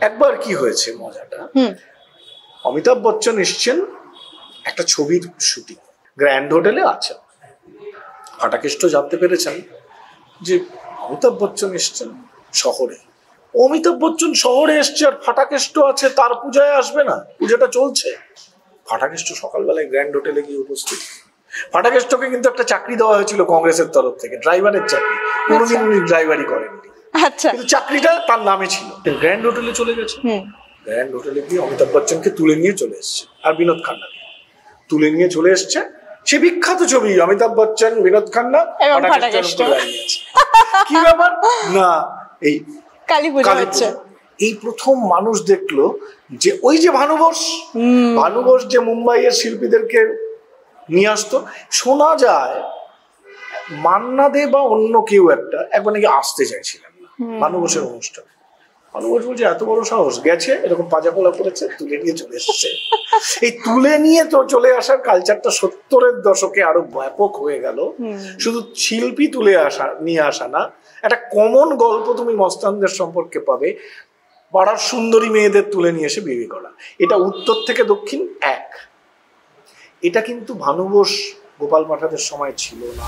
একবার কি হয়েছে মজাটা, অমিতাভ বচ্চন এসছেন একটা ছবির শুটিং, গ্র্যান্ড হোটেলে আছেন। ফাটাকেষ্ট জানতে পেরেছেন যে অমিতাভ বচ্চন এসছেন শহরে। অমিতাভ বচ্চন শহরে এসছে আর ফাটাকেষ্ট আছে, তার পূজায় আসবে না? পূজাটা চলছে। ফাটাকেষ্ট সকালবেলায় গ্র্যান্ড হোটেলে গিয়ে উপস্থিত। ফাটাকেষ্টকে কিন্তু একটা চাকরি দেওয়া হয়েছিল কংগ্রেসের তরফ থেকে, ড্রাইভারের চাকরি। কোনোদিন উনি ড্রাইভারি করেননি, কিন্তু চাকরিটা তার নামে ছিল। গ্র্যান্ড হোটেলে চলে গেছে। গ্র্যান্ড হোটেলে গিয়ে অমিতাভ বচ্চনকে তুলে নিয়ে চলে এসছে, আর বিনোদ খান্নাকে তুলে নিয়ে চলে এসছে। সে বিখ্যাত ছবি, অমিতাভ বচ্চন, বিনোদ খান্না, ফাটাকেষ্ট। কি ব্যাপার না, এই কালী পূজা হচ্ছে। এই প্রথম মানুষ দেখলো যে ওই যে ভানু বোস যে মুম্বাইয়ের শিল্পীদেরকে নিয়ে আসতো, শোনা যায় মান্না দে বা অন্য কেউ একবার নাকি আসতে চাইছিলেন না ভানু বোসের অনুষ্ঠানে। ভানু বোস বলছে এত বড় সাহস, গেছে এরকম পাজাপোলা করেছে, তুলে নিয়ে চলে এসছে। এই তুলে নিয়ে তো চলে আসার কালচারটা 70-এর দশকে আরো ব্যাপক হয়ে গেল। শুধু শিল্পী নিয়ে আসা না, একটা কমন গল্প তুমি মস্তানদের সম্পর্কে পাবে, পাড়ার সুন্দরী মেয়েদের তুলে নিয়ে এসে বিয়ে করা। এটা উত্তর থেকে দক্ষিণ এক। এটা কিন্তু ভানু বোস, গোপাল পাঠাদের সময় ছিল না।